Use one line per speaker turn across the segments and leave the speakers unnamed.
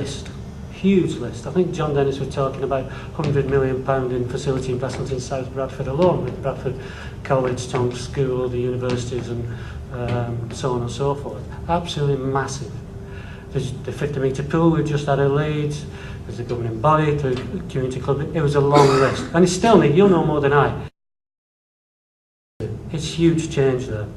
list. Huge list. I think John Dennis was talking about £100 million in facility investment in South Bradford alone, with Bradford College, Tonks School, the universities and so on and so forth. Absolutely massive. There's the 50-metre pool we've just had at Leeds, there's the governing body, the community club. It was a long list. And it's still neat, you'll know more than I. It's huge change there.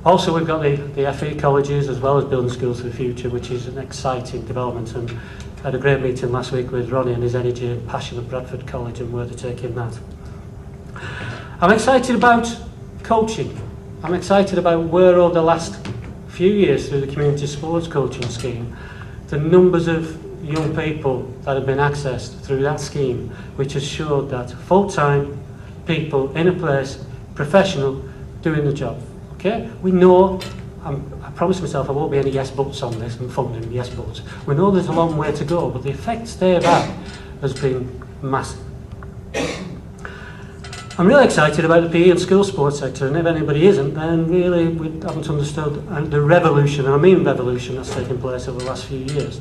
Also, we've got the FE colleges as well as building schools for the future, which is an exciting development. And I had a great meeting last week with Ronnie and his energy and passion of Bradford College and where they're taking that. I'm excited about coaching. I'm excited about where over the last few years through the community sports coaching scheme, the numbers of young people that have been accessed through that scheme, which has showed that full-time people in a place, professional, doing the job. Okay, we know, I promised myself I won't be any yes buts on this and funding yes buts. We know there's a long way to go, but the effects they've had has been massive. I'm really excited about the PE and school sports sector, and if anybody isn't, then really we haven't understood the revolution, and I mean revolution, that's taken place over the last few years.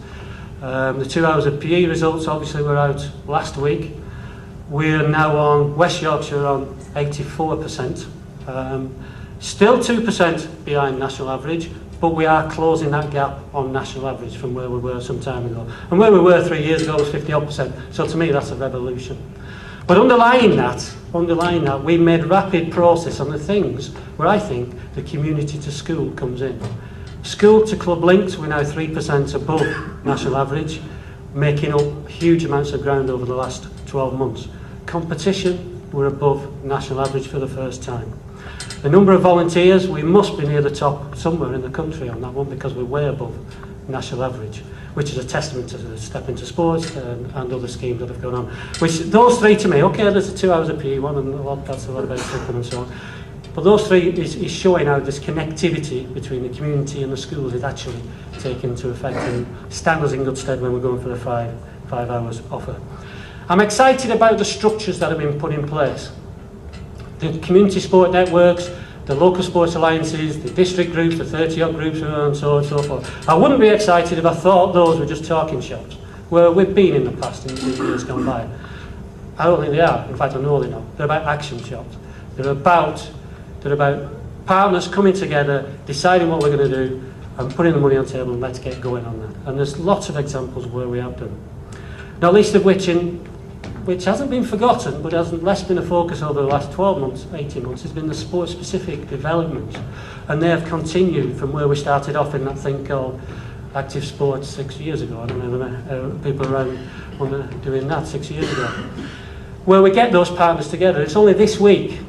The 2 hours of PE results obviously were out last week. We're now on West Yorkshire on 84%. Still 2% behind national average, but we are closing that gap on national average from where we were some time ago. And where we were 3 years ago was 50-odd%. So to me, that's a revolution. But underlying that, we made rapid progress on the things where I think the community to school comes in. School to club links, we're now 3% above national average, making up huge amounts of ground over the last 12 months. Competition, we're above national average for the first time. The number of volunteers, we must be near the top somewhere in the country on that one because we're way above national average, which is a testament to the Step Into Sports and other schemes that have gone on. Which those three to me, okay, there's the 2 hours of PE one and that's a lot about flipping and so on. But those three is showing how this connectivity between the community and the schools is actually taken into effect and stand us in good stead when we're going for the five hours offer. I'm excited about the structures that have been put in place. The community sport networks, the local sports alliances, the district groups, the 30-odd groups, and so on and so forth. I wouldn't be excited if I thought those were just talking shops, where we've been in the past in the years gone by. I don't think they are. In fact, I know they're not. They're about action shops. They're about partners coming together, deciding what we're going to do, and putting the money on the table and let's get going on that. And there's lots of examples where we have done. Not least of which hasn't been forgotten, but has less been a focus over the last 12 months, 18 months, has been the sport-specific development. And they have continued from where we started off in that thing called active sports 6 years ago. I don't know people around doing that 6 years ago. Where we get those partners together. It's only this week,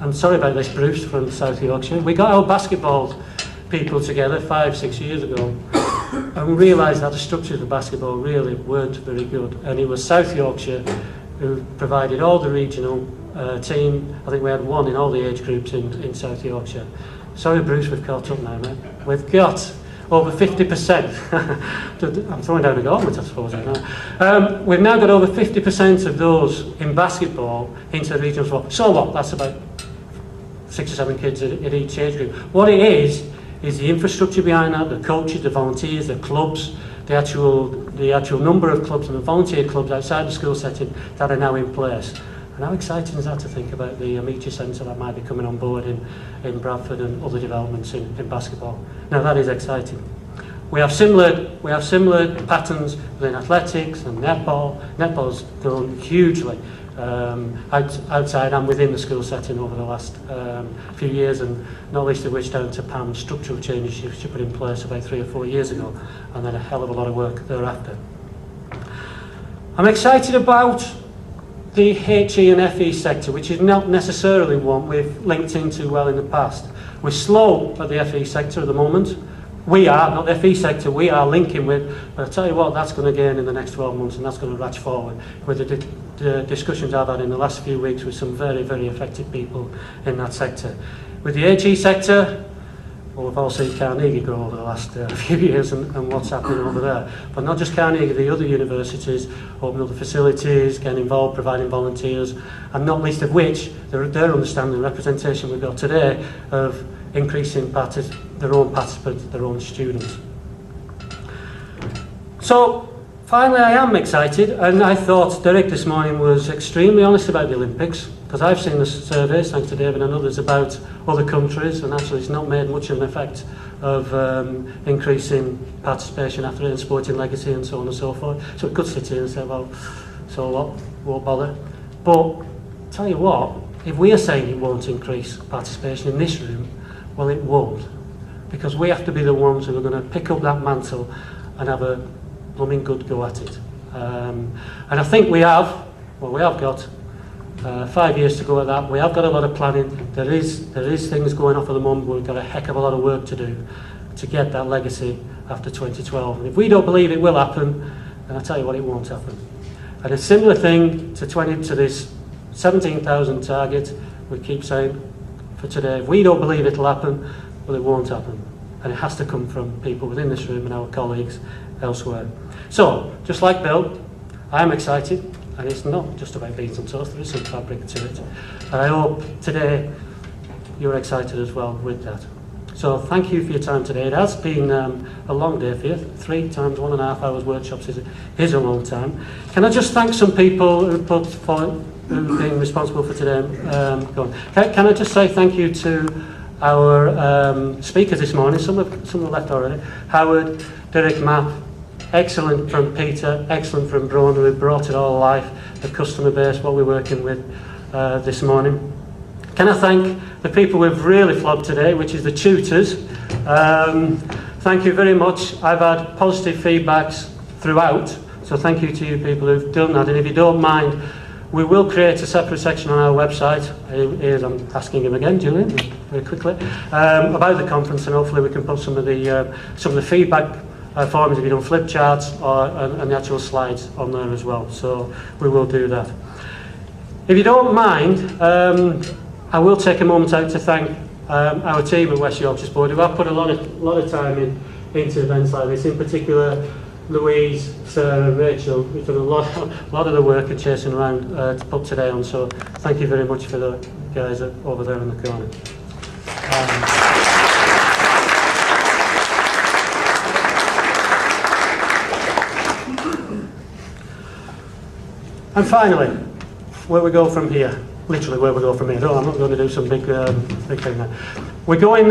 I'm sorry about this, Bruce from South Yorkshire, we got our basketball people together 5-6 years ago and realised that the structures of basketball really weren't very good. And it was South Yorkshire who provided all the regional team. I think we had one in all the age groups in South Yorkshire. Sorry Bruce, we've caught up now, mate. We've got over 50%. I'm throwing down a gauntlet, I suppose. We've now got over 50% of those in basketball into the regional sport. So what? That's about 6 or 7 kids at each age group. What it is the infrastructure behind that, the coaches, the volunteers, the clubs, the actual number of clubs and the volunteer clubs outside the school setting that are now in place. And how exciting is that to think about the Amici Centre that might be coming on board in Bradford and other developments in basketball. Now that is exciting. We have similar patterns within athletics and netball. Netball's grown hugely outside and within the school setting over the last few years, and not least of which down to Pam's structural changes she put in place about 3 or 4 years ago, and then a hell of a lot of work thereafter. I'm excited about the HE and FE sector, which is not necessarily one we've linked into well in the past. We're slow at the FE sector at the moment. We are, not the FE sector, we are linking with, but I'll tell you what, that's going to gain in the next 12 months and that's going to ratchet forward with the discussions I've had in the last few weeks with some very, very effective people in that sector. With the HE sector, well, we've all seen Carnegie grow over the last few years and what's happening over there. But not just Carnegie, the other universities opening other facilities, getting involved, providing volunteers, and not least of which, their understanding and representation we've got today of increasing their own participants, their own students. So finally I am excited, and I thought Derek this morning was extremely honest about the Olympics, because I've seen the surveys, thanks to David and others, about other countries, and actually it's not made much of an effect of increasing participation after it in sporting legacy and so on and so forth. So it could sit here and say, well, so what, won't bother. But tell you what, if we are saying it won't increase participation in this room, well, it won't, because we have to be the ones who are going to pick up that mantle and have a blooming good go at it. And I think we have got 5 years to go at that. We have got a lot of planning. There is things going off at the moment. We've got a heck of a lot of work to do to get that legacy after 2012. And if we don't believe it will happen, then I tell you what, it won't happen. And a similar thing to this 17,000 target, we keep saying for today, if we don't believe it'll happen, well, it won't happen. And it has to come from people within this room and our colleagues elsewhere. So, just like Bill, I am excited, and it's not just about beans and toast, there is some fabric to it. And I hope today you're excited as well with that. So thank you for your time today. It has been a long day for you. 3 times 1.5 hours workshops is a long time. Can I just thank some people who've been responsible for today? Can I just say thank you to our speakers this morning? Some have left already. Howard, Derek, Matt, excellent from Peter, excellent from Bron, who brought it all alive, the customer base, what we're working with this morning. Can I thank the people we've really flogged today, which is the tutors. Thank you very much. I've had positive feedbacks throughout, so thank you to you people who've done that. And if you don't mind, we will create a separate section on our website. Here's, I'm asking him again, Julian, very quickly, about the conference, and hopefully we can put some of the feedback forms, if you don't flip charts, and the actual slides on there as well. So we will do that. If you don't mind, I will take a moment out to thank our team at West Yorkshire Sport, who have put a lot of time into events like this. In particular, Louise, Sarah, and Rachel, who've done a lot of the work and chasing around to put today on. So thank you very much for the guys over there in the corner. And finally, where we go from here. Literally where we go from here. No, I'm not going to do some big thing there. We're going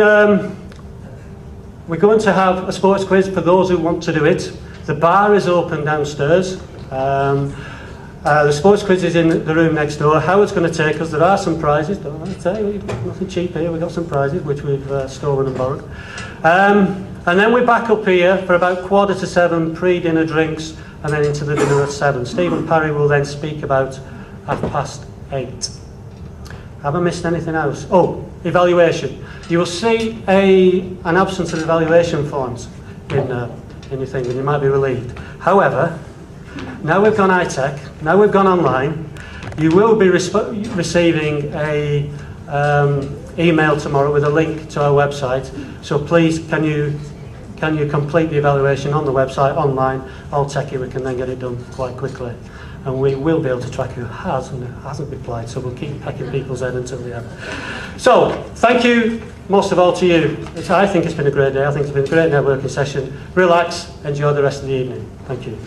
to have a sports quiz for those who want to do it. The bar is open downstairs. The sports quiz is in the room next door. Howard's going to take us. There are some prizes. Don't want to tell you, nothing cheap here. We've got some prizes which we've stolen and borrowed. And then we're back up here for about 6:45, pre-dinner drinks, and then into the dinner at 7. Stephen Parry will then speak about 8:30. Have I missed anything else? Oh, evaluation. You will see an absence of evaluation forms in your thing, and you might be relieved. However, now we've gone high-tech, now we've gone online, you will be receiving a email tomorrow with a link to our website. So please, can you complete the evaluation on the website online? All techie, we can then get it done quite quickly. And we will be able to track who has and who hasn't replied, so we'll keep pecking people's head until they have. So, thank you most of all to you. I think it's been a great day. I think it's been a great networking session. Relax, enjoy the rest of the evening. Thank you.